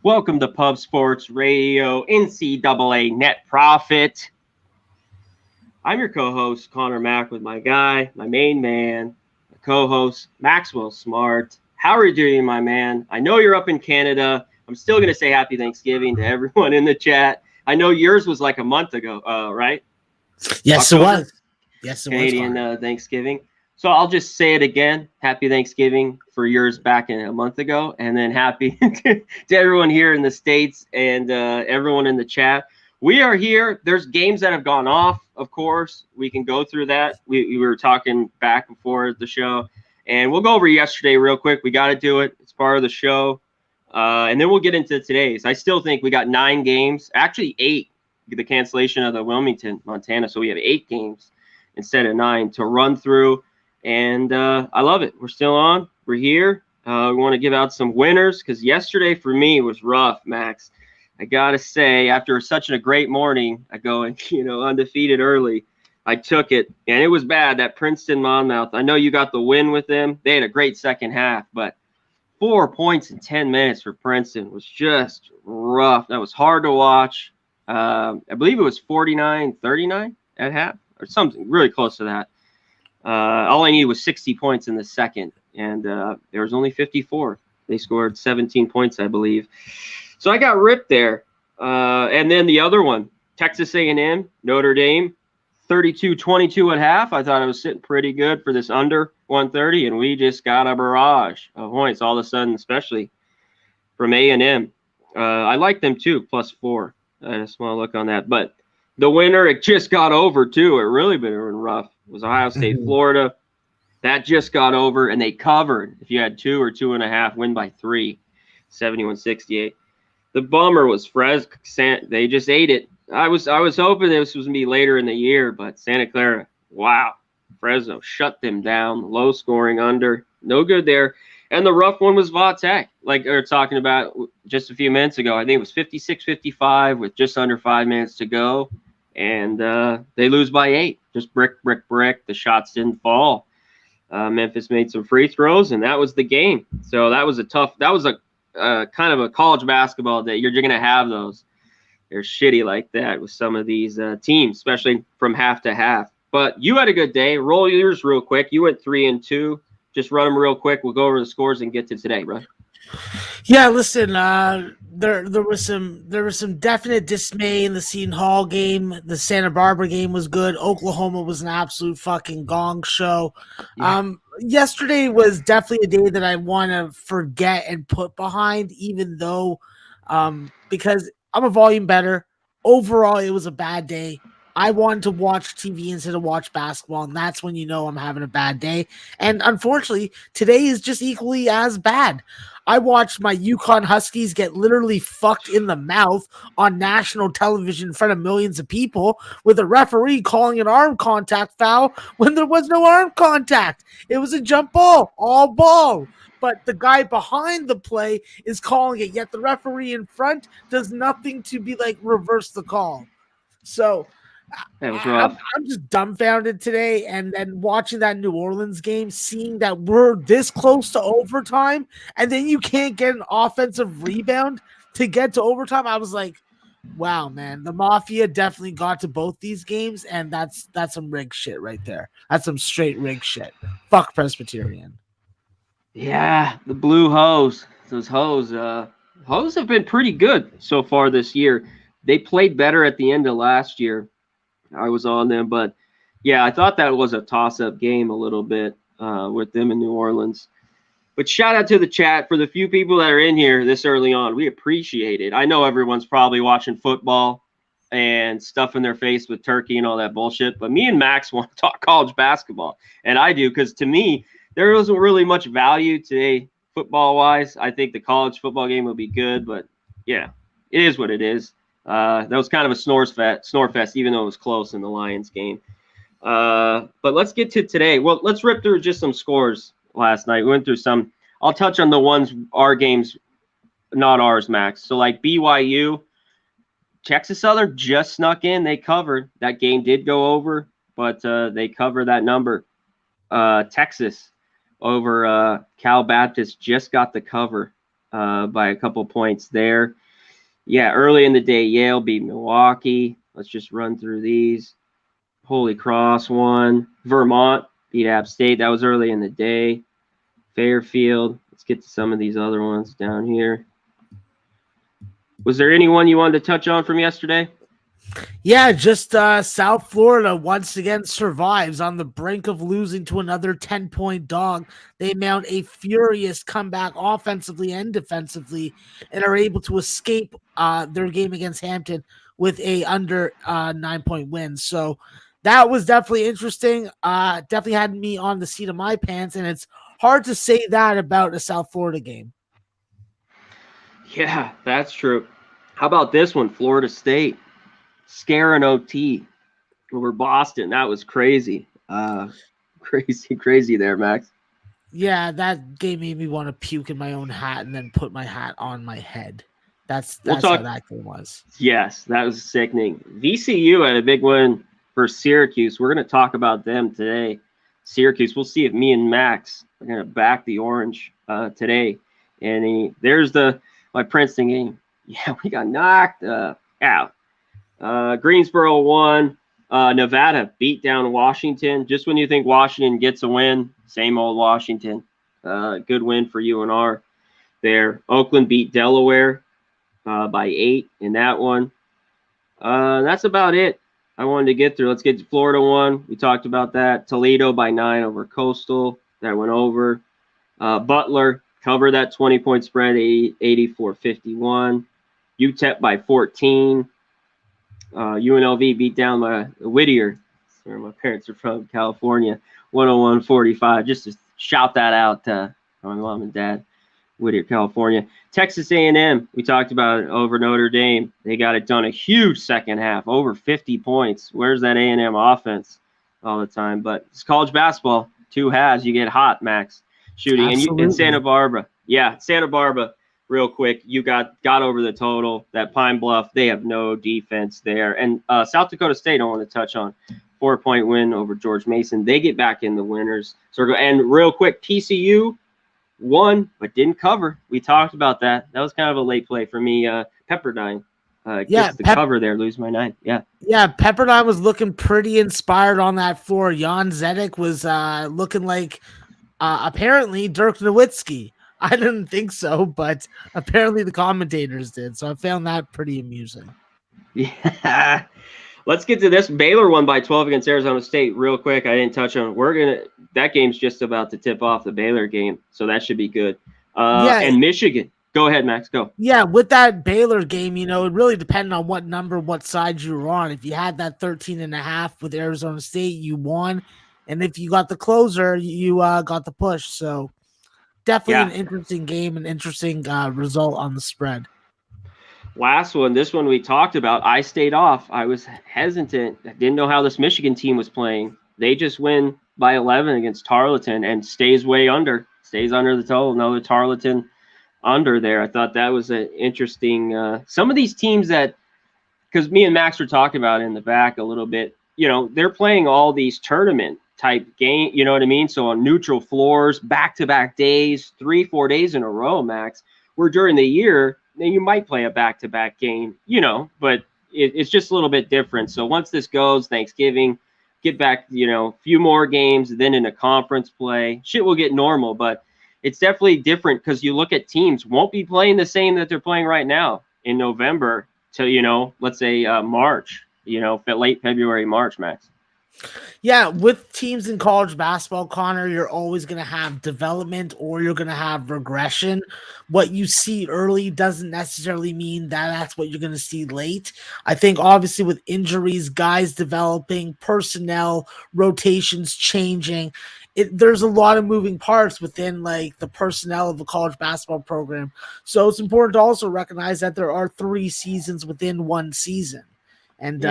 Welcome to Pub Sports Radio, NCAA Net Profit. I'm your co-host, Conor Mack, with my guy, my main man, my co-host, Maxwell Smart. How are you doing, my man? I know you're up in Canada. I'm still going to say happy Thanksgiving to everyone in the chat. I know yours was like a month ago, right? Yes, October? it was. Yes, it Canadian was. Thanksgiving. So I'll just say it again. Happy Thanksgiving for yours back in a month ago. And then happy to everyone here in the States and everyone in the chat. We are here. There's games that have gone off, of course. We can go through that. We were talking back before the show. And we'll go over yesterday real quick. We got to do it. It's part of the show. And then we'll get into today's. I still think we got 9 games. Actually, 8. The cancellation of the Wilmington, Montana. So we have 8 games instead of 9 to run through. And I love it. We're still on. We're here. We want to give out some winners because yesterday for me was rough, Max. I got to say, after such a great morning, I go and, undefeated early. I took it, and it was bad. That Princeton-Monmouth, I know you got the win with them. They had a great second half, but 4 points in 10 minutes for Princeton was just rough. That was hard to watch. I believe it was 49-39 at half or something really close to that. All I needed was 60 points in the second, and there was only 54. They scored 17 points, I believe. So I got ripped there. And then the other one, Texas A&M, Notre Dame, 32-22 at half. I thought I was sitting pretty good for this under 130, and we just got a barrage of points all of a sudden, especially from A&M. I like them too, +4. I just want to look on that. But the winner, it just got over too. It really been rough. It was Ohio State, Florida. That just got over, and they covered. If you had 2 or 2.5, win by 3, 71-68. The bummer was Fresno. They just ate it. I was hoping this was going to be later in the year, but Santa Clara, wow. Fresno shut them down. Low scoring under. No good there. And the rough one was Va Tech, like we were talking about just a few minutes ago. I think it was 56-55 with just under 5 minutes to go. And they lose by 8. Just brick. The shots didn't fall. Memphis made some free throws, and that was the game. So that was a kind of a college basketball day. You're going to have those. They're shitty like that with some of these teams, especially from half to half. But you had a good day. Roll yours real quick. You went 3-2. Just run them real quick. We'll go over the scores and get to today, bro. Yeah, listen, there was some definite dismay in the Seton Hall game. The Santa Barbara game was good. Oklahoma was an absolute fucking gong show. Yeah. Yesterday was definitely a day that I want to forget and put behind, even though because I'm a volume better. Overall, it was a bad day. I wanted to watch TV instead of watch basketball, and that's when you know I'm having a bad day. And unfortunately, today is just equally as bad. I watched my UConn Huskies get literally fucked in the mouth on national television in front of millions of people with a referee calling an arm contact foul when there was no arm contact. It was a jump ball, all ball. But the guy behind the play is calling it, yet the referee in front does nothing to be like reverse the call. So that was rough. I'm just dumbfounded today, and then watching that New Orleans game, seeing that we're this close to overtime, and then you can't get an offensive rebound to get to overtime. I was like, wow, man, the Mafia definitely got to both these games, and that's some rig shit right there. That's some straight rig shit. Fuck Presbyterian. Yeah, the blue hose. Those hose have been pretty good so far this year. They played better at the end of last year. I was on them, but yeah, I thought that was a toss-up game a little bit with them in New Orleans. But shout out to the chat for the few people that are in here this early on. We appreciate it. I know everyone's probably watching football and stuffing their face with turkey and all that bullshit, but me and Max want to talk college basketball, and I do because to me, there wasn't really much value today football-wise. I think the college football game will be good, but yeah, it is what it is. That was kind of a snore fest, even though it was close in the Lions game. But let's get to today. Well, let's rip through just some scores last night. We went through some. I'll touch on the ones, our games, not ours, Max. So like BYU, Texas Southern just snuck in. They covered. That game did go over, but they covered that number. Texas over Cal Baptist just got the cover. by a couple points there. Yeah, early in the day, Yale beat Milwaukee. Let's just run through these. Holy Cross won. Vermont beat App State. That was early in the day. Fairfield. Let's get to some of these other ones down here. Was there anyone you wanted to touch on from yesterday? Yeah, just South Florida once again survives on the brink of losing to another 10-point dog. They mount a furious comeback offensively and defensively and are able to escape their game against Hampton with a under 9-point win. So that was definitely interesting. Definitely had me on the seat of my pants, and it's hard to say that about a South Florida game. Yeah, that's true. How about this one? Florida State scaring OT over Boston. That was crazy. Crazy there, Max. Yeah, that game made me want to puke in my own hat and then put my hat on my head. That's how that game was. Yes, that was sickening. VCU had a big win for Syracuse. We're going to talk about them today. Syracuse, we'll see if me and Max are going to back the orange today. And there's my Princeton game. Yeah, we got knocked out. Greensboro won. Nevada beat down Washington. Just when you think Washington gets a win, same old Washington. Good win for UNR there. Oakland beat Delaware by 8 in that one. That's about it I wanted to get through. Let's get to Florida one. We talked about that. Toledo by 9 over Coastal. That went over. Butler covered that 20-point spread, 84-51. UTEP by 14. UNLV beat down Whittier, where my parents are from, California, 101-45. Just to shout that out to my mom and dad, Whittier, California. Texas A&M, we talked about it, over Notre Dame. They got it done a huge second half, over 50 points. Where's that A&M offense all the time? But it's college basketball. 2 halves, you get hot, Max, shooting. Absolutely. And Santa Barbara. Yeah, Santa Barbara. Real quick, you got over the total. That Pine Bluff, they have no defense there. And South Dakota State, I want to touch on. 4-point win over George Mason. They get back in the winners circle. And real quick, TCU won but didn't cover. We talked about that. That was kind of a late play for me. Pepperdine gets the cover there, lose my 9. Yeah. Yeah, Pepperdine was looking pretty inspired on that floor. Jan Zedek was looking like apparently Dirk Nowitzki. I didn't think so, but apparently the commentators did. So I found that pretty amusing. Yeah. Let's get to this. Baylor won by 12 against Arizona State. Real quick, I didn't touch on it. That game's just about to tip off, the Baylor game, so that should be good. And Michigan. Go ahead, Max. Go. Yeah, with that Baylor game, it really depended on what number, what side you were on. If you had that 13.5 with Arizona State, you won. And if you got the closer, you got the push. So definitely an interesting game, an interesting result on the spread. Last one, this one we talked about. I stayed off. I was hesitant. I didn't know how this Michigan team was playing. They just win by 11 against Tarleton and stays under the total. Another Tarleton under there. I thought that was an interesting. Some of these teams that, because me and Max were talking about in the back a little bit, they're playing all these tournament type game, you know what I mean? So on neutral floors, back-to-back days, 3-4 days in a row, Max, where during the year, then you might play a back-to-back game, but it's just a little bit different. So once this goes, Thanksgiving, get back, a few more games, then in a conference play, shit will get normal. But it's definitely different because you look at teams won't be playing the same that they're playing right now in November to, let's say March, late February, March, Max. Yeah, with teams in college basketball, Connor, you're always going to have development or you're going to have regression. What you see early doesn't necessarily mean that that's what you're going to see late. I think obviously with injuries, guys developing, personnel, rotations changing, there's a lot of moving parts within like the personnel of a college basketball program. So it's important to also recognize that there are 3 seasons within one season. And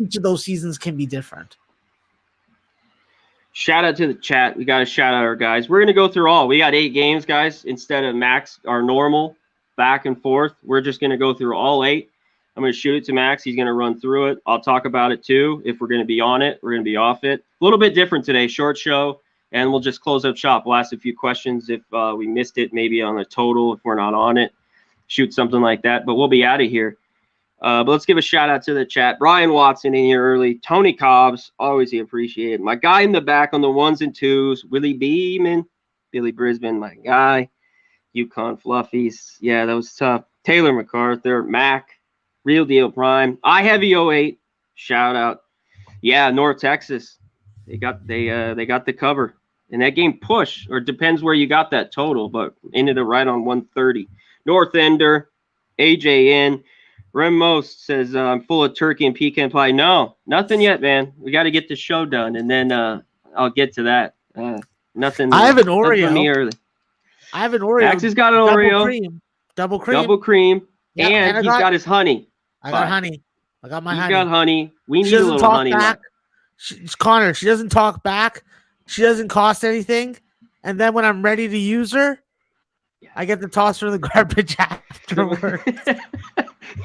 each of those seasons can be different. Shout out to the chat. We got to shout out our guys. We're going to go through all. We got 8 games, guys, instead of Max, our normal back and forth. We're just going to go through all 8. I'm going to shoot it to Max. He's going to run through it. I'll talk about it too. If we're going to be on it, we're going to be off it. A little bit different today. Short show. and we'll just close up shop. We'll ask a few questions if we missed it, maybe on the total if we're not on it. Shoot something like that, but we'll be out of here. But let's give a shout out to the chat. Brian Watson in here early. Tony Cobbs, always appreciated. My guy in the back on the 1s and 2s. Willie Beeman, Billy Brisbane, my guy. Yukon Fluffies. Yeah, that was tough. Taylor MacArthur, Mac, Real Deal Prime. I Heavy 08. Shout out. Yeah, North Texas. They got the cover. And that game push, or depends where you got that total, but ended it right on 130. North Ender, AJN. Rem Most says, I'm full of turkey and pecan pie. No, nothing yet, man. We got to get the show done, and then I'll get to that. Nothing. I have an Oreo. For me early. I have an Oreo. Max has got an Oreo. Double cream. Double cream. Yep, and he's got his honey. I got honey. I got my honey. He's got honey. We need a little honey. Connor, she doesn't talk back. She doesn't cost anything. And then when I'm ready to use her, I get to toss her in the garbage afterwards.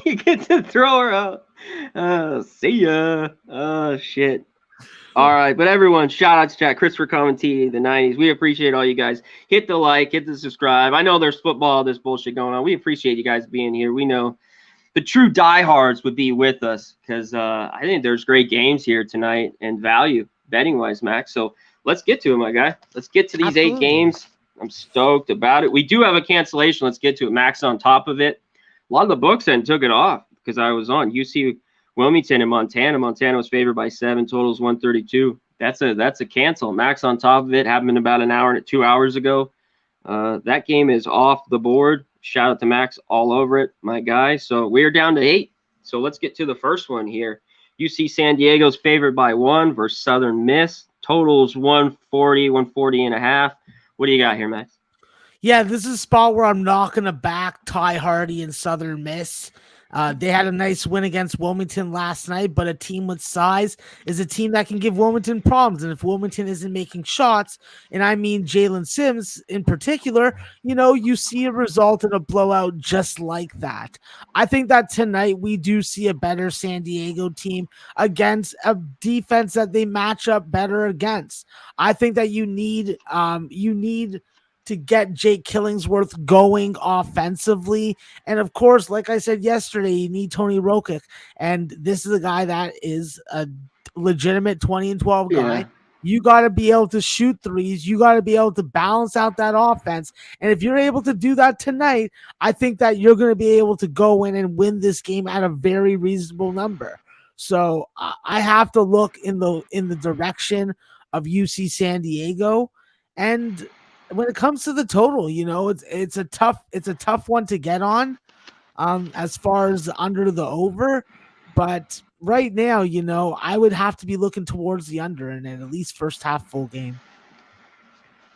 You get to throw her out. See ya. Oh, shit. All right. But everyone, shout out to chat. Christopher Commenti, the 90s. We appreciate all you guys. Hit the like, hit the subscribe. I know there's football, this bullshit going on. We appreciate you guys being here. We know the true diehards would be with us because I think there's great games here tonight and value betting-wise, Max. So let's get to it, my guy. Let's get to these Absolutely. 8 games. I'm stoked about it. We do have a cancellation. Let's get to it. Max on top of it. A lot of the books then took it off because I was on UC Wilmington and Montana. Montana was favored by 7. Totals 132. That's a cancel. Max on top of it. Happened about an hour and 2 hours ago. That game is off the board. Shout out to Max all over it, my guy. So we're down to 8. So let's get to the first one here. UC San Diego's favored by 1 versus Southern Miss. Totals 140, 140 and a half. What do you got here, Max? Yeah, this is a spot where I'm not going to back Ty Hardy and Southern Miss. They had a nice win against Wilmington last night, but a team with size is a team that can give Wilmington problems. And if Wilmington isn't making shots, and I mean Jalen Sims in particular, you see a result in a blowout just like that. I think that tonight we do see a better San Diego team against a defense that they match up better against. I think that you need to get Jake Killingsworth going offensively. And of course, like I said yesterday, you need Tony Rokic. And this is a guy that is a legitimate 20-12 guy. Yeah. You got to be able to shoot threes. You got to be able to balance out that offense. And if you're able to do that tonight, I think that you're going to be able to go in and win this game at a very reasonable number. So I have to look in the direction of UC San Diego. And when it comes to the total, it's a tough one to get on as far as under the over. But right now, I would have to be looking towards the under and at least first half full game.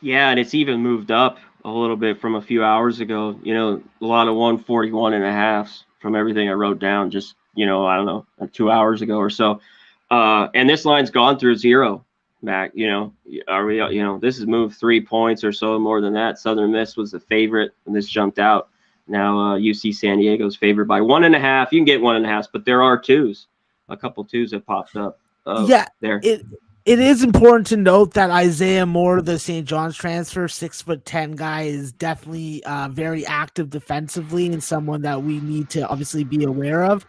Yeah, and it's even moved up a little bit from a few hours ago. A lot of 141 and a halves from everything I wrote down just, I don't know, 2 hours ago or so. And this line's gone through 0. Back, are we? This has moved 3 points or so more than that. Southern Miss was the favorite, and this jumped out. Now UC San Diego's favored by 1.5. You can get 1.5, but there are 2s. A couple 2s have popped up. There. It is important to note that Isaiah Moore, the St. John's transfer, 6'10" guy, is definitely very active defensively and someone that we need to obviously be aware of.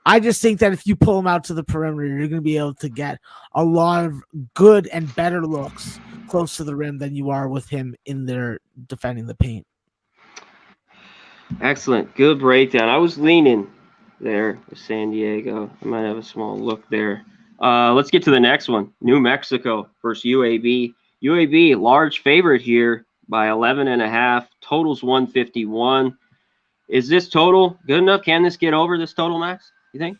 I just think that if you pull him out to the perimeter, you're going to be able to get a lot of good and better looks close to the rim than you are with him in there defending the paint. Excellent. Good breakdown. I was leaning there with San Diego. I might have a small look there. Let's get to the next one. New Mexico versus UAB. UAB, large favorite here by 11.5. Totals 151. Is this total good enough? Can this get over this total, Max? You think?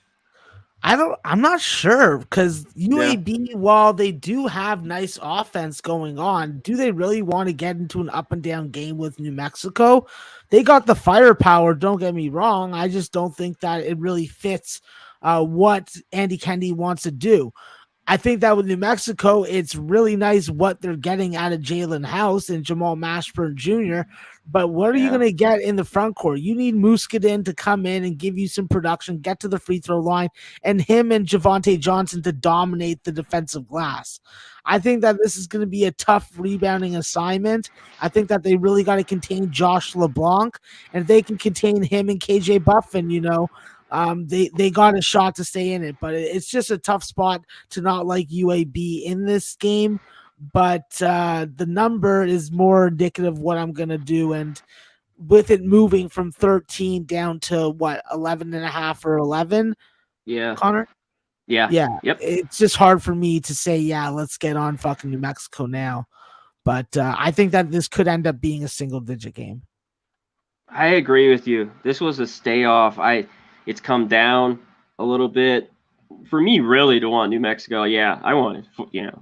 I'm not sure because UAB, while they do have nice offense going on, do they really want to get into an up and down game with New Mexico? They got the firepower, don't get me wrong. I just don't think that it really fits what Andy Kennedy wants to do. I think that with New Mexico, it's really nice what they're getting out of Jalen House and Jamal Mashburn Jr. But what are you Yeah. going to get in the front court? You need Muscadin to come in and give you some production, get to the free throw line, and him and Javonte Johnson to dominate the defensive glass. I think that this is going to be a tough rebounding assignment. I think that they really got to contain Josh LeBlanc, and if they can contain him and KJ Buffin, they got a shot to stay in it. But it's just a tough spot to not like UAB in this game. But the number is more indicative of what I'm going to do. And with it moving from 13 down to what, 11 and a half or 11, Yeah. Connor? Yeah. Yeah. Yep. It's just hard for me to say, yeah, let's get on fucking New Mexico now. But I think that this could end up being a single digit game. I agree with you. This was a stay off. It's come down a little bit for me, really, to want New Mexico. Yeah, I want it.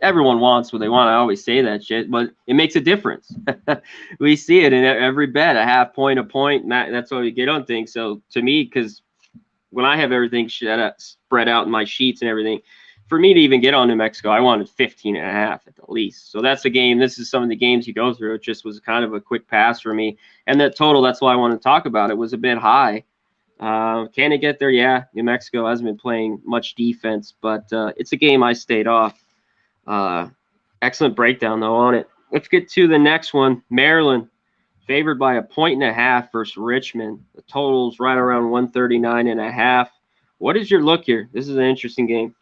Everyone wants what they want. I always say that shit, but it makes a difference. We see it in every bet, a half point, a point. And that's what we get on things. So to me, because when I have everything spread out in my sheets and everything, for me to even get on New Mexico, I wanted 15 and a half at the least. So that's the game. This is some of the games you go through. It just was kind of a quick pass for me. And that total, that's why I want to talk about it, was a bit high. Can it get there? Yeah. New Mexico hasn't been playing much defense, but it's a game I stayed off. Excellent breakdown, though, on it. Let's get to the next one. Maryland, favored by 1.5 versus Richmond. The total's right around 139.5. What is your look here? This is an interesting game.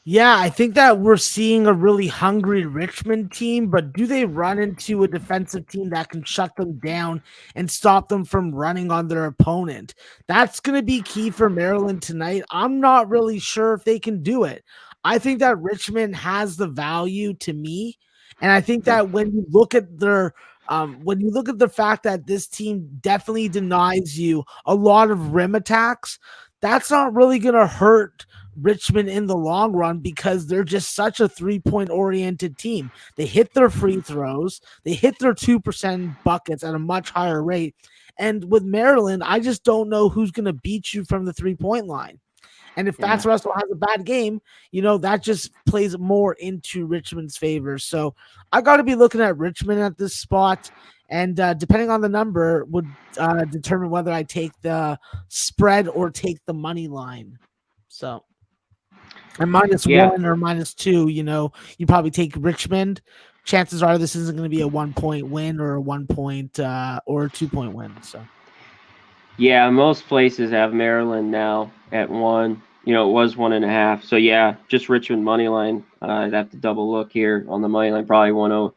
Yeah, I think that we're seeing a really hungry Richmond team, but do they run into a defensive team that can shut them down and stop them from running on their opponent? That's going to be key for Maryland tonight. I'm not really sure if they can do it. I think that Richmond has the value to me, and I think that when you look at the fact that this team definitely denies you a lot of rim attacks, that's not really going to hurt Richmond in the long run because they're just such a 3-point oriented team. They hit their free throws, they hit their 2% buckets at a much higher rate. And with Maryland, I just don't know who's going to beat you from the 3-point line. And if Fats Russell has a bad game, that just plays more into Richmond's favor. So I got to be looking at Richmond at this spot. And depending on the number would determine whether I take the spread or take the money line. So, and -1 or -2, you probably take Richmond. Chances are this isn't going to be a 1-point win or a 1-point or a 2-point win. So, yeah, most places have Maryland now at 1. It was 1.5. So yeah, just Richmond money line. I'd have to double look here on the money line. Probably 1.0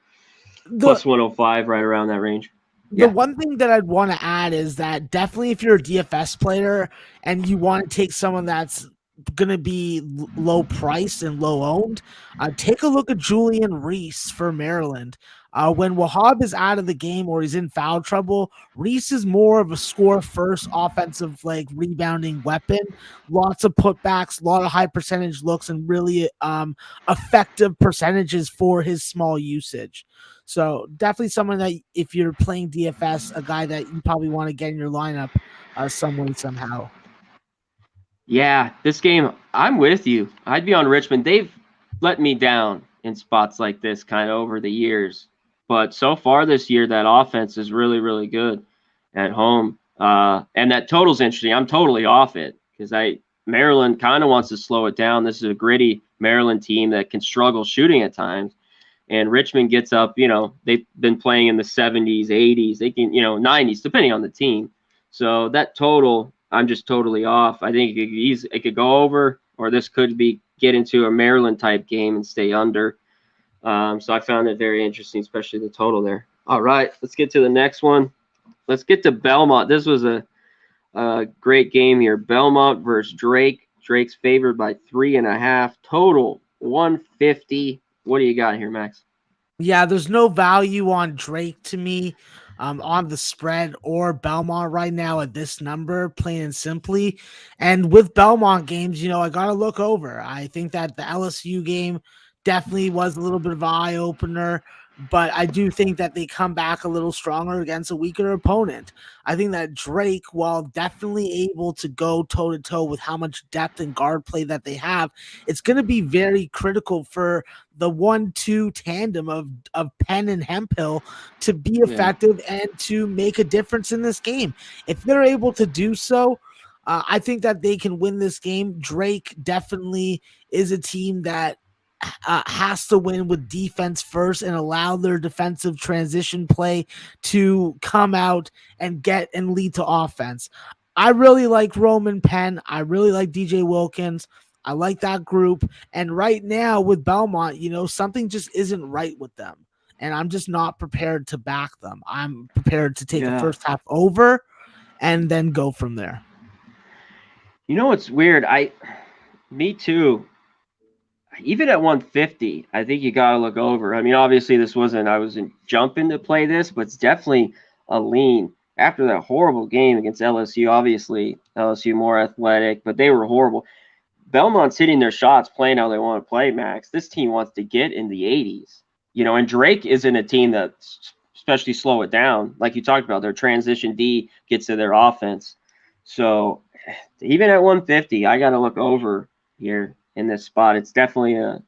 plus 105, right around that range. The one thing that I'd want to add is that definitely if you're a DFS player and you want to take someone that's going to be low priced and low owned, take a look at Julian Reese for Maryland. When Wahab is out of the game or he's in foul trouble, Reese is more of a score first offensive rebounding weapon. Lots of putbacks, a lot of high percentage looks, and really effective percentages for his small usage. So definitely someone that if you're playing DFS, a guy that you probably want to get in your lineup some way, somehow. Yeah, this game, I'm with you. I'd be on Richmond. They've let me down in spots like this kind of over the years. But so far this year, that offense is really, really good at home. And that total's interesting. I'm totally off it because Maryland kind of wants to slow it down. This is a gritty Maryland team that can struggle shooting at times. And Richmond gets up, they've been playing in the 70s, 80s, they can, 90s, depending on the team. So that total, I'm just totally off. I think it could go over, or this could get into a Maryland type game and stay under. So I found it very interesting, especially the total there. All right, let's get to the next one. Let's get to Belmont. This was a great game here. Belmont versus Drake. Drake's favored by 3.5. Total 150. What do you got here, Max? Yeah, there's no value on Drake to me on the spread or Belmont right now at this number, plain and simply. And with Belmont games, I got to look over. I think that the LSU game definitely was a little bit of an eye-opener. but I do think that they come back a little stronger against a weaker opponent. I think that Drake, while definitely able to go toe to toe with how much depth and guard play that they have, it's going to be very critical for the 1-2 tandem of Penn and Hemphill to be effective and to make a difference in this game. If they're able to do so, I think that they can win this game. Drake definitely is a team that has to win with defense first and allow their defensive transition play to come out and get and lead to offense. I really like Roman Penn. I really like DJ Wilkins. I like that group. And right now with Belmont, something just isn't right with them. And I'm just not prepared to back them. I'm prepared to take a first half over and then go from there. You know what's weird? Me too. Even at 150, I think you got to look over. I mean, obviously, I wasn't jumping to play this, but it's definitely a lean. After that horrible game against LSU, obviously, LSU more athletic, but they were horrible. Belmont's hitting their shots, playing how they want to play, Max. This team wants to get in the 80s. And Drake isn't a team that especially slow it down. Like you talked about, their transition D gets to their offense. So even at 150, I got to look over here in this spot. It's definitely a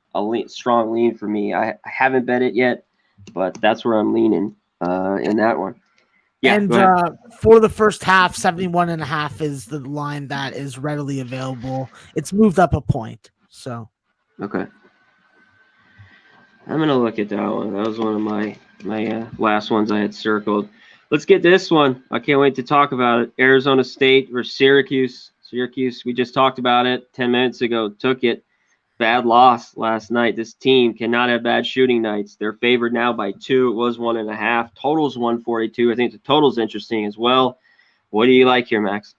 strong lean for me. I haven't bet it yet, but that's where I'm leaning in that one. Yeah, and for the first half, 71.5 is the line that is readily available. It's moved up a point. So okay, I'm gonna look at that one. That was one of my last ones I had circled. Let's get this one. I can't wait to talk about it. Arizona State versus Syracuse. Syracuse, we just talked about it 10 minutes ago. Took it. Bad loss last night. This team cannot have bad shooting nights. They're favored now by 2. It was 1.5. Total's 142. I think the total's interesting as well. What do you like here, Max?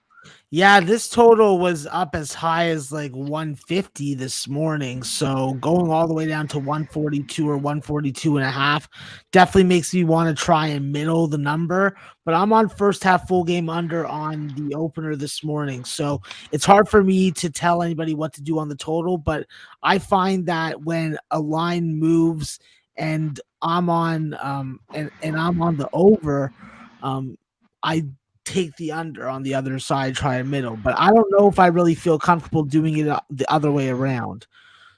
Yeah, this total was up as high as like 150 this morning. So going all the way down to 142 or 142.5 definitely makes me want to try and middle the number. But I'm on first half full game under on the opener this morning. So it's hard for me to tell anybody what to do on the total. But I find that when a line moves and I'm on and I'm on the over, I take the under on the other side, try a middle, but I don't know if I really feel comfortable doing it the other way around.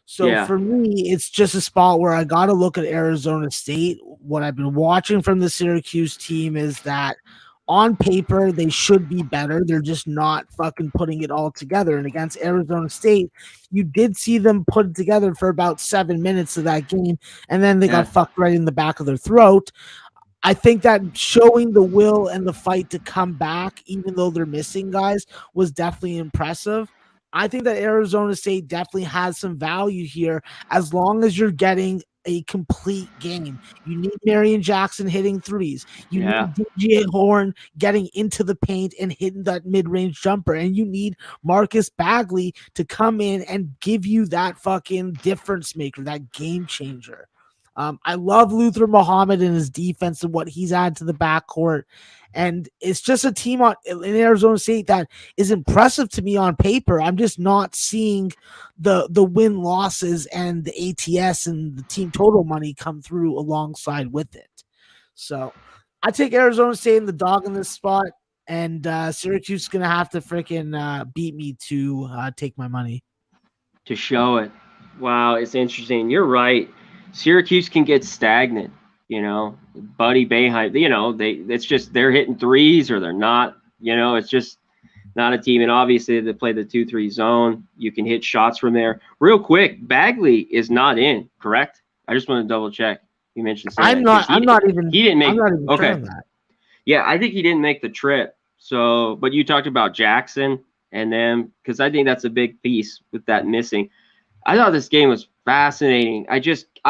So for me, it's just a spot where I got to look at Arizona State. What I've been watching from the Syracuse team is that on paper, they should be better. They're just not fucking putting it all together. And against Arizona State, you did see them put it together for about 7 minutes of that game, and then they got fucked right in the back of their throat. I think that showing the will and the fight to come back, even though they're missing guys, was definitely impressive. I think that Arizona State definitely has some value here as long as you're getting a complete game. You need Marion Jackson hitting threes. You need DJ Horn getting into the paint and hitting that mid-range jumper. And you need Marcus Bagley to come in and give you that fucking difference maker, that game changer. I love Luther Muhammad and his defense and what he's added to the backcourt. And it's just a team in Arizona State that is impressive to me on paper. I'm just not seeing the win losses and the ATS and the team total money come through alongside with it. So I take Arizona State in the dog in this spot, and Syracuse is going to have to freaking beat me to take my money. To show it. Wow, it's interesting. You're right. Syracuse can get stagnant, Buddy Boeheim, it's just they're hitting threes or they're not, it's just not a team. And obviously they play the 2-3 zone. You can hit shots from there. Real quick, Bagley is not in, correct? I just want to double check. You mentioned he didn't make okay. That. Yeah, I think he didn't make the trip. So, but you talked about Jackson and them, because I think that's a big piece with that missing. I thought this game was fascinating. I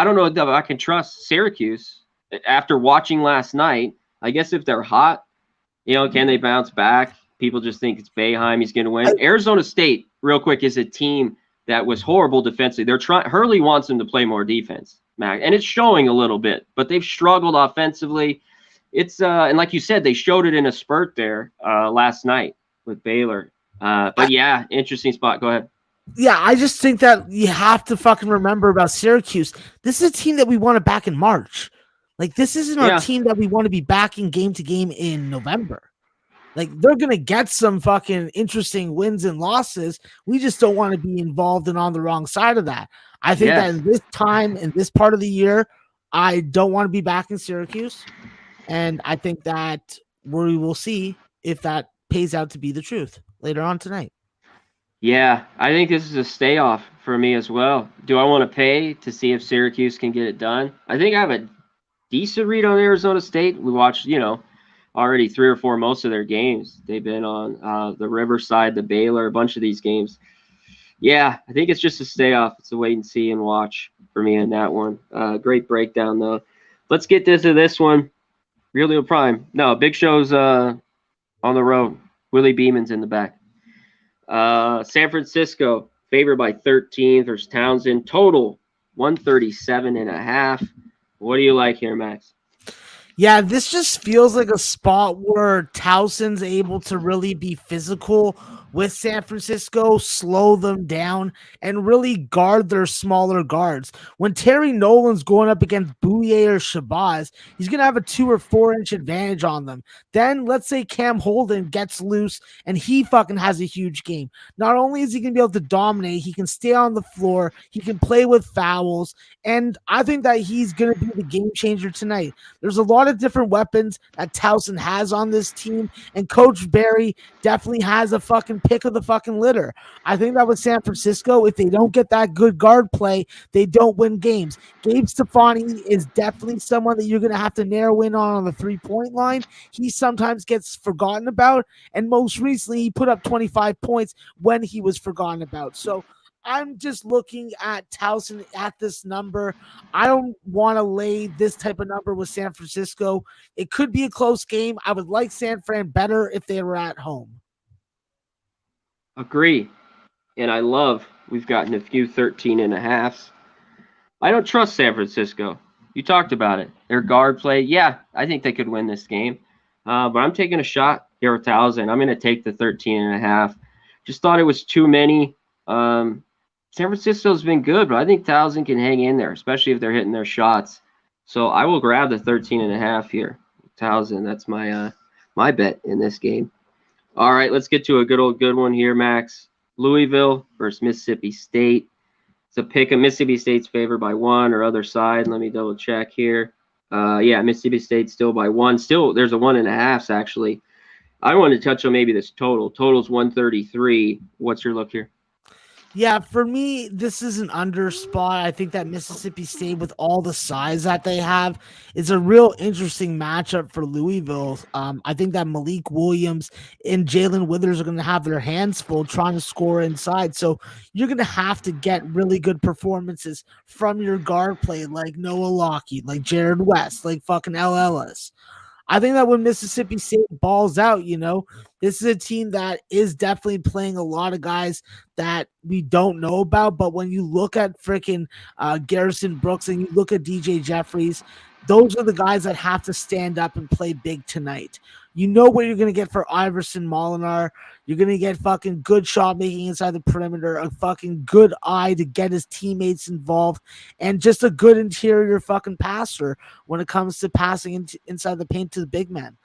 don't know if I can trust Syracuse after watching last night. I guess if they're hot, can they bounce back? People just think it's Boeheim. He's going to win. Arizona State, real quick, is a team that was horrible defensively. Hurley wants them to play more defense, Mac, and it's showing a little bit, but they've struggled offensively. It's and like you said, they showed it in a spurt there last night with Baylor. But yeah, interesting spot. Go ahead. Yeah, I just think that you have to fucking remember about Syracuse. This is a team that we wanted back in March. Like, this isn't our team that we want to be backing game to game in November. Like, they're going to get some fucking interesting wins and losses. We just don't want to be involved and on the wrong side of that. I think that in this time, in this part of the year, I don't want to be backing Syracuse. And I think that we will see if that pays out to be the truth later on tonight. Yeah, I think this is a stay off for me as well. Do I want to pay to see if Syracuse can get it done? I think I have a decent read on Arizona State. We watched, already 3 or 4 most of their games. They've been on the Riverside, the Baylor, a bunch of these games. Yeah, I think it's just a stay off. It's a wait and see and watch for me in that one. Great breakdown, though. Let's get to this one. Real Deal Prime. No, Big Show's on the road. Willie Beeman's in the back. San Francisco, favored by 13 versus Townsend. Total 137.5. What do you like here, Max? Yeah, this just feels like a spot where Towson's able to really be physical with San Francisco, slow them down, and really guard their smaller guards. When Terry Nolan's going up against Bouye or Shabazz, he's going to have a 2 or 4 inch advantage on them. Then let's say Cam Holden gets loose and he fucking has a huge game. Not only is he going to be able to dominate, he can stay on the floor, he can play with fouls, and I think that he's going to be the game changer tonight. There's a lot of different weapons that Towson has on this team, and Coach Barry definitely has a fucking pick of the fucking litter. I think that with San Francisco, if they don't get that good guard play, they don't win games. Gabe Stefani is definitely someone that you're going to have to narrow in on the 3-point line. He sometimes gets forgotten about, and most recently he put up 25 points when he was forgotten about. So I'm just looking at Towson at this number. I don't want to lay this type of number with San Francisco. It could be a close game. I would like San Fran better if they were at home. Agree. And I love we've gotten a few 13.5s. I don't trust San Francisco. You talked about it. Their guard play, yeah, I think they could win this game. But I'm taking a shot here with Towson. I'm going to take the 13.5. Just thought it was too many. San Francisco's been good, but I think Towson can hang in there, especially if they're hitting their shots. So I will grab the 13.5 here. Towson, that's my bet in this game. All right, let's get to a good one here, Max. Louisville versus Mississippi State. It's a pick of Mississippi State's favored by 1 or other side. Let me double check here. Yeah, Mississippi State still by 1. Still, there's a 1.5 actually. I want to touch on maybe this total. Total's 133. What's your look here? Yeah, for me, this is an under spot. I think that Mississippi State, with all the size that they have, is a real interesting matchup for Louisville. I think that Malik Williams and Jalen Withers are going to have their hands full trying to score inside. So you're going to have to get really good performances from your guard play, like Noah Lockheed, like Jared West, like fucking L. Ellis. I think that when Mississippi State balls out, this is a team that is definitely playing a lot of guys that we don't know about. But when you look at freaking Garrison Brooks and you look at DJ Jeffries, those are the guys that have to stand up and play big tonight. You know what you're going to get for Iverson Molinar. You're going to get fucking good shot making inside the perimeter, a fucking good eye to get his teammates involved, and just a good interior fucking passer when it comes to passing inside the paint to the big man.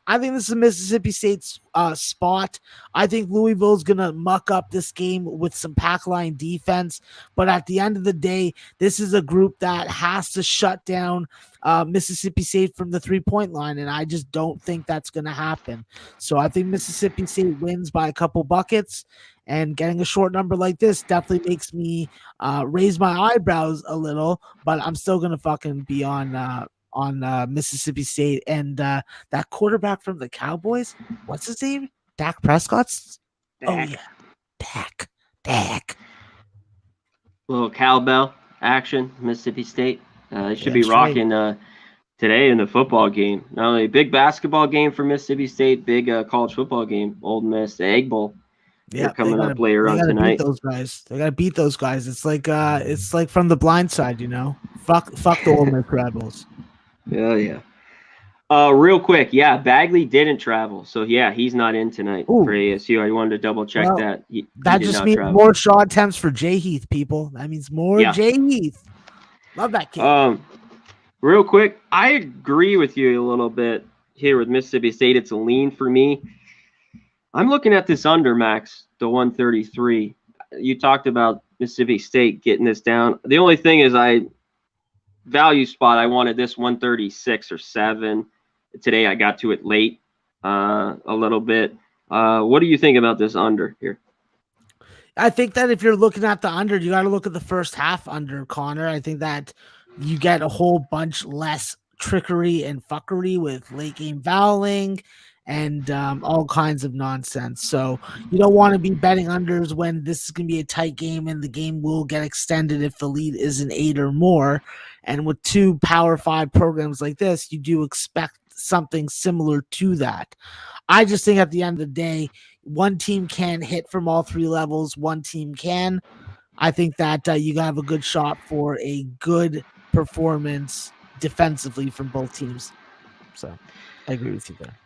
I think this is Mississippi State's spot. I think Louisville's going to muck up this game with some pack line defense. But at the end of the day, this is a group that has to shut down Mississippi State from the 3-point line. And I just don't think that's going to happen. So I think Mississippi State wins by a couple buckets. And getting a short number like this definitely makes me raise my eyebrows a little. But I'm still going to fucking be on Mississippi State. And that quarterback from the Cowboys, what's his name? Dak Prescott's? Dak. Oh, yeah. Dak. Little cowbell action, Mississippi State. They should be rocking today in the football game. Not only a big basketball game for Mississippi State, big college football game, Old Miss, the Egg Bowl. Yeah, coming up later on tonight. Beat those guys. They gotta beat those guys. It's like from the blind side, Fuck the Old Miss Rebels. Yeah. Real quick, Bagley didn't travel, so he's not in tonight for ASU. I wanted to double check that. That just means more shot attempts for Jay Heath, people. That means more Jay Heath. Love that kid. Real quick, I agree with you a little bit here with Mississippi State. It's a lean for me. I'm looking at this under, Max, the 133. You talked about Mississippi State getting this down. The only thing is I value spot, I wanted this 136 or 7. Today I got to it late a little bit. What do you think about this under here? I think that if you're looking at the under, you got to look at the first half under, Connor. I think that you get a whole bunch less trickery and fuckery with late game fouling and all kinds of nonsense. So you don't want to be betting unders when this is going to be a tight game and the game will get extended if the lead is an 8 or more. And with 2 Power 5 programs like this, you do expect something similar to that. I just think at the end of the day, one team can hit from all 3 levels. One team can. I think that you have a good shot for a good performance defensively from both teams. So I agree with you there.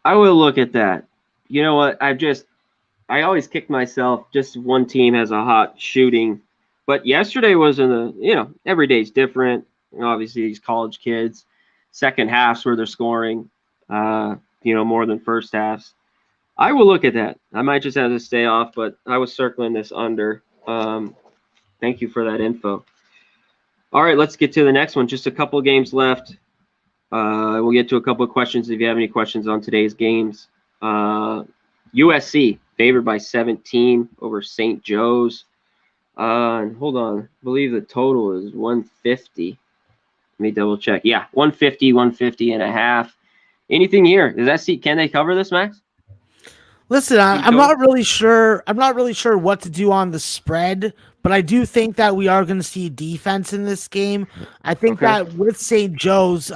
I will look at that. You know what? I always kick myself. Just one team has a hot shooting, but yesterday was every day's different. Obviously, these college kids, second halves where they're scoring, more than first halves. I will look at that. I might just have to stay off, but I was circling this under. Thank you for that info. All right, let's get to the next one. Just a couple of games left. We'll get to a couple of questions if you have any questions on today's games. USC favored by 17 over St. Joe's. And hold on, I believe the total is 150. Let me double check. Yeah, 150 and a half. Anything here? Can they cover this, Max? Listen, I'm not really sure. I'm not really sure what to do on the spread, but I do think that we are going to see defense in this game. I think that with St. Joe's,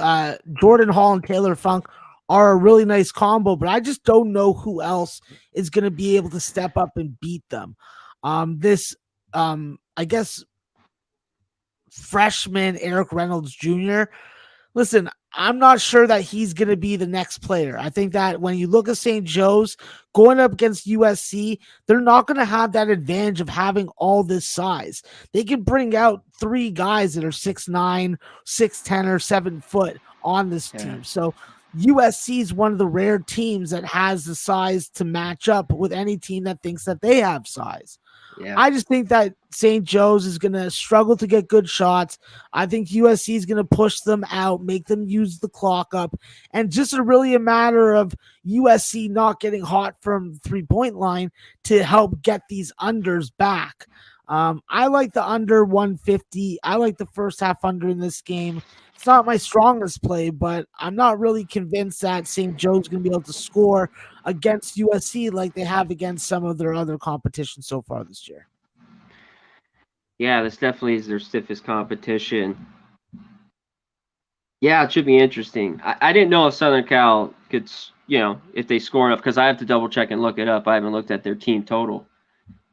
Jordan Hall and Taylor Funk are a really nice combo, but I just don't know who else is going to be able to step up and beat them. I guess, freshman Eric Reynolds Jr. Listen, I'm not sure that he's going to be the next player. I think that when you look at St. Joe's going up against USC, they're not going to have that advantage of having all this size. They can bring out 3 guys that are 6'9", 6'10", or 7 foot on this team. So USC is one of the rare teams that has the size to match up with any team that thinks that they have size. Yeah. I just think that St. Joe's is going to struggle to get good shots. I think USC is going to push them out, make them use the clock up, and just really a matter of USC not getting hot from the 3-point line to help get these unders back. I like the under 150. I like the first half under in this game. It's not my strongest play, but I'm not really convinced that St. Joe's going to be able to score against USC like they have against some of their other competition so far this year. Yeah, this definitely is their stiffest competition. Yeah, it should be interesting. I didn't know if Southern Cal could, if they score enough, because I have to double check and look it up. I haven't looked at their team total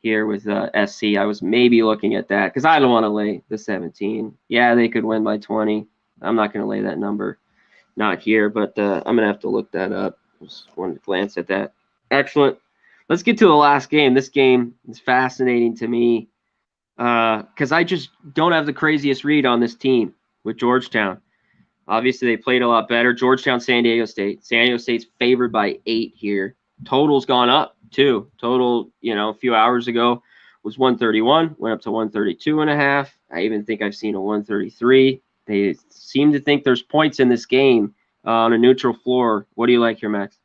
here with SC. I was maybe looking at that because I don't want to lay the 17. Yeah, they could win by 20. I'm not going to lay that number, not here, but I'm going to have to look that up. Just wanted to glance at that. Excellent. Let's get to the last game. This game is fascinating to me because I just don't have the craziest read on this team with Georgetown. Obviously, they played a lot better. Georgetown, San Diego State. San Diego State's favored by 8 here. Total's gone up, too. Total, a few hours ago was 131, went up to 132.5. I even think I've seen a 133. They seem to think there's points in this game on a neutral floor. What do you like here, Max?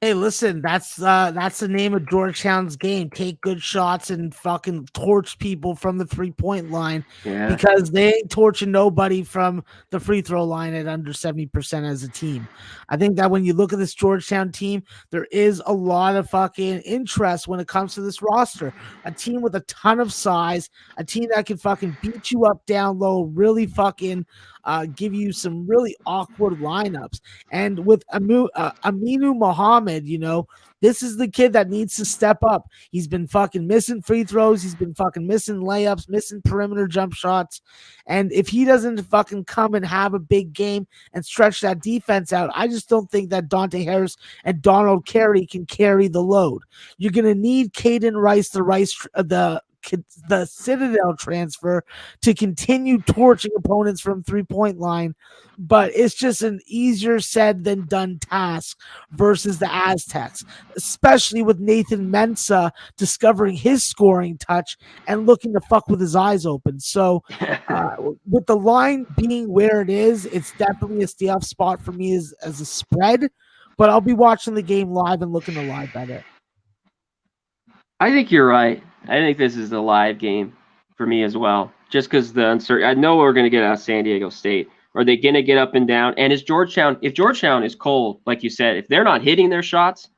Hey, listen, that's the name of Georgetown's game. Take good shots and fucking torch people from the 3-point line because they ain't torching nobody from the free throw line at under 70% as a team. I think that when you look at this Georgetown team, there is a lot of fucking interest when it comes to this roster. A team with a ton of size, a team that can fucking beat you up down low, really fucking give you some really awkward lineups. And with Aminu Muhammad, this is the kid that needs to step up. He's been fucking missing free throws. He's been fucking missing layups, missing perimeter jump shots. And if he doesn't fucking come and have a big game and stretch that defense out, I just don't think that Dante Harris and Donald Carey can carry the load. You're going to need Caden Rice, the the Citadel transfer to continue torching opponents from 3-point line, but it's just an easier said than done task versus the Aztecs, especially with Nathan Mensah discovering his scoring touch and looking to fuck with his eyes open. So with the line being where it is, it's definitely a stay off spot for me as a spread, but I'll be watching the game live and looking to live bet it. I think you're right. I think this is a live game for me as well. Just because the uncertainty, I know we're going to get out of San Diego State. Are they going to get up and down? And if Georgetown is cold, like you said, if they're not hitting their shots,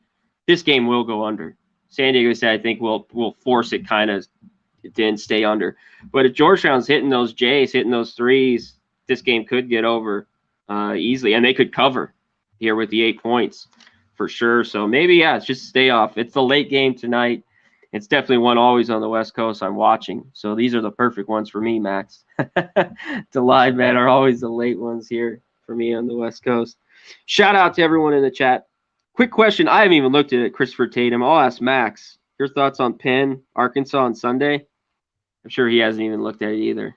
this game will go under. San Diego State, I think, will force it kind of then stay under. But if Georgetown's hitting those J's, hitting those threes, this game could get over easily. And they could cover here with the 8 points for sure. So maybe, it's just stay off. It's the late game tonight. It's definitely one always on the West Coast I'm watching. So these are the perfect ones for me, Max. The live bet are always the late ones here for me on the West Coast. Shout out to everyone in the chat. Quick question. I haven't even looked at it, Christopher Tatum. I'll ask Max. Your thoughts on Penn, Arkansas on Sunday? I'm sure he hasn't even looked at it either.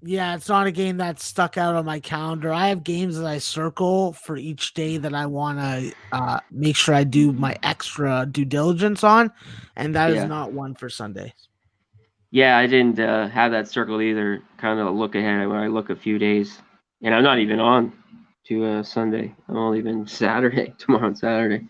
Yeah, it's not a game that's stuck out on my calendar. I have games that I circle for each day that I want to make sure I do my extra due diligence on, and that is not one for Sunday. Yeah, I didn't have that circled either. Kind of look ahead when I look a few days. And I'm not even on to Sunday. I'm only been Saturday, tomorrow and Saturday.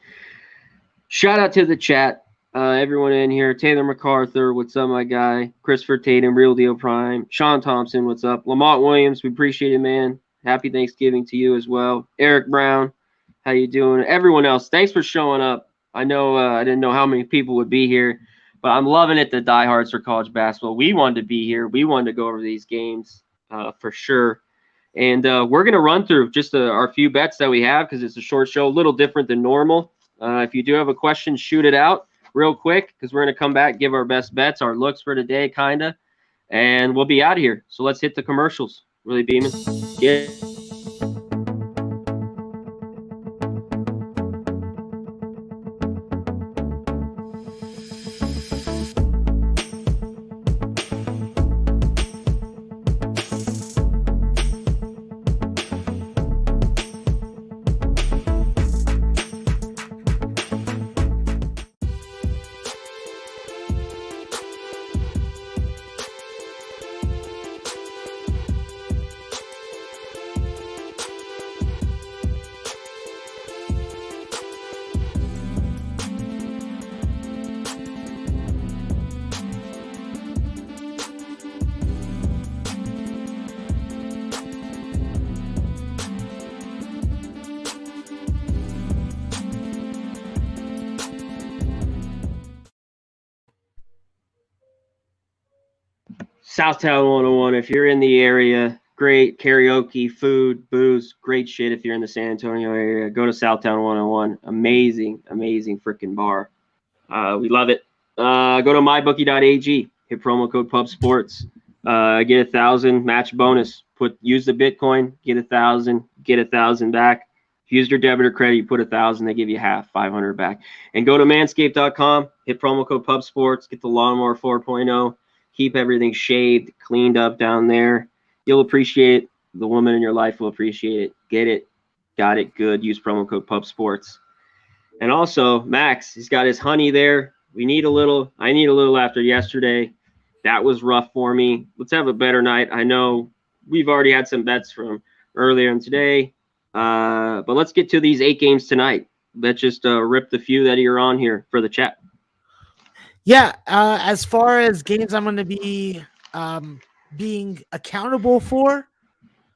Shout out to the chat. Everyone in here. Taylor MacArthur, what's up, my guy? Christopher Tatum, Real Deal Prime. Sean Thompson, what's up? Lamont Williams, we appreciate it, man. Happy Thanksgiving to you as well. Eric Brown, how you doing? Everyone else, thanks for showing up. I know I didn't know how many people would be here, but I'm loving it, the diehards for college basketball. We wanted to be here. We wanted to go over these games for sure. And we're going to run through just our few bets that we have because it's a short show, a little different than normal. If you do have a question, shoot it out real quick because we're going to come back, give our best bets, our looks for today, kind of, and we'll be out of here. So let's hit the commercials. Really beaming. Yeah. Southtown 101, if you're in the area, great karaoke, food, booze, great shit. If you're in the San Antonio area, go to Southtown 101. Amazing, amazing freaking bar. We love it. Go to mybookie.ag, hit promo code PubSports. Get 1,000 match bonus. Use the Bitcoin, get 1,000, get 1,000 back. If you use your debit or credit, you put 1,000, they give you half, 500 back. And go to manscaped.com, hit promo code PubSports, get the Lawnmower 4.0. Keep everything shaved, cleaned up down there. You'll appreciate it. The woman in your life will appreciate it. Get it. Got it. Good. Use promo code PubSports. And also, Max, he's got his honey there. I need a little after yesterday. That was rough for me. Let's have a better night. I know we've already had some bets from earlier in today. But let's get to these 8 games tonight. Let's just rip the few that you're on here for the chat. Yeah, as far as games I'm going to be being accountable for,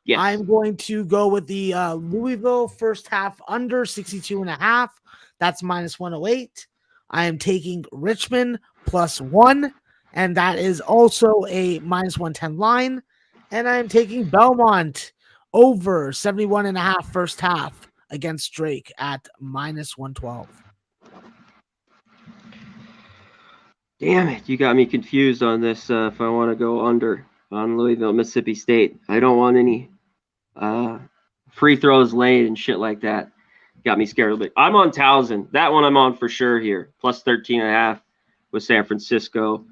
yes. I'm going to go with the Louisville first half under 62.5. That's minus 108. I am taking Richmond +1, and that is also a minus 110 line. And I am taking Belmont over 71.5 first half against Drake at minus 112. Damn it, you got me confused on this if I want to go under on Louisville, Mississippi State. I don't want any free throws laid and shit like that. Got me scared a little bit. I'm on Towson. That one I'm on for sure here. +13.5 with San Francisco.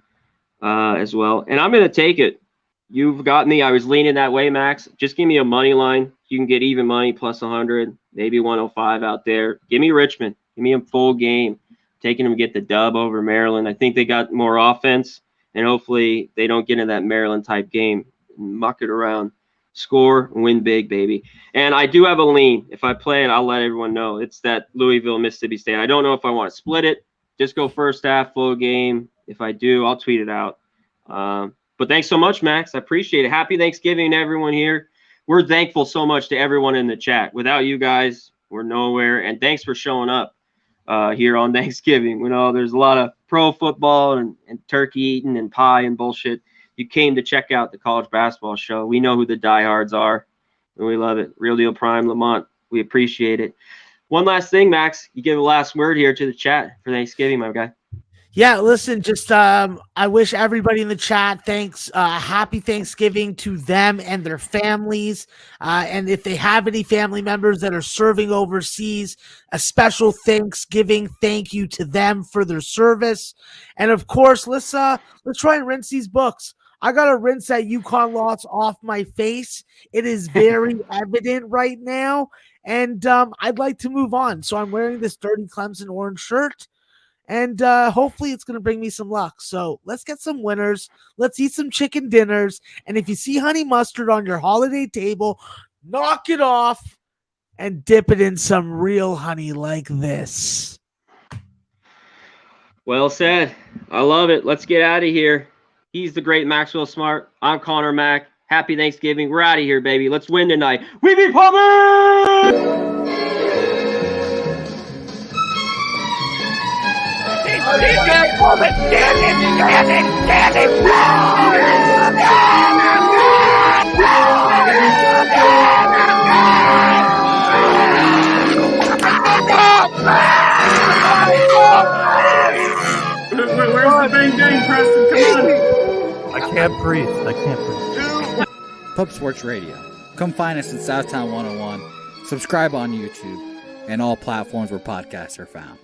as well. And I'm going to take it. You've got me. I was leaning that way, Max. Just give me a money line. You can get even money plus 100, maybe 105 out there. Give me Richmond. Give me a full game. Taking them to get the dub over Maryland. I think they got more offense, and hopefully they don't get in that Maryland type game, muck it around, score, win big, baby. And I do have a lean. If I play it, I'll let everyone know. It's that Louisville, Mississippi State. I don't know if I want to split it. Just go first half, full game. If I do, I'll tweet it out. But thanks so much, Max. I appreciate it. Happy Thanksgiving to everyone here. We're thankful so much to everyone in the chat. Without you guys, we're nowhere. And thanks for showing up here on Thanksgiving. We know there's a lot of pro football and turkey eating and pie and bullshit. You came to check out the college basketball show. We know who the diehards are, and we love it. Real Deal Prime, Lamont. We appreciate it. One last thing, Max. You give a last word here to the chat for Thanksgiving, my guy. Yeah, listen, just I wish everybody in the chat happy Thanksgiving to them and their families. And if they have any family members that are serving overseas, a special Thanksgiving thank you to them for their service. And of course, let's try and rinse these books. I gotta rinse that UConn loss off my face. It is very evident right now, and I'd like to move on. So I'm wearing this dirty Clemson orange shirt. And hopefully it's going to bring me some luck. So let's get some winners. Let's eat some chicken dinners. And if you see honey mustard on your holiday table, knock it off and dip it in some real honey like this. Well said. I love it. Let's get out of here. He's the great Maxwell Smart. I'm Conor Mack. Happy Thanksgiving. We're out of here, baby. Let's win tonight. We be pumping! Where's the bang bang, Preston? Come on. I can't breathe. Pub Sports Radio. Come find us in Southtown 101. Subscribe on YouTube and all platforms where podcasts are found.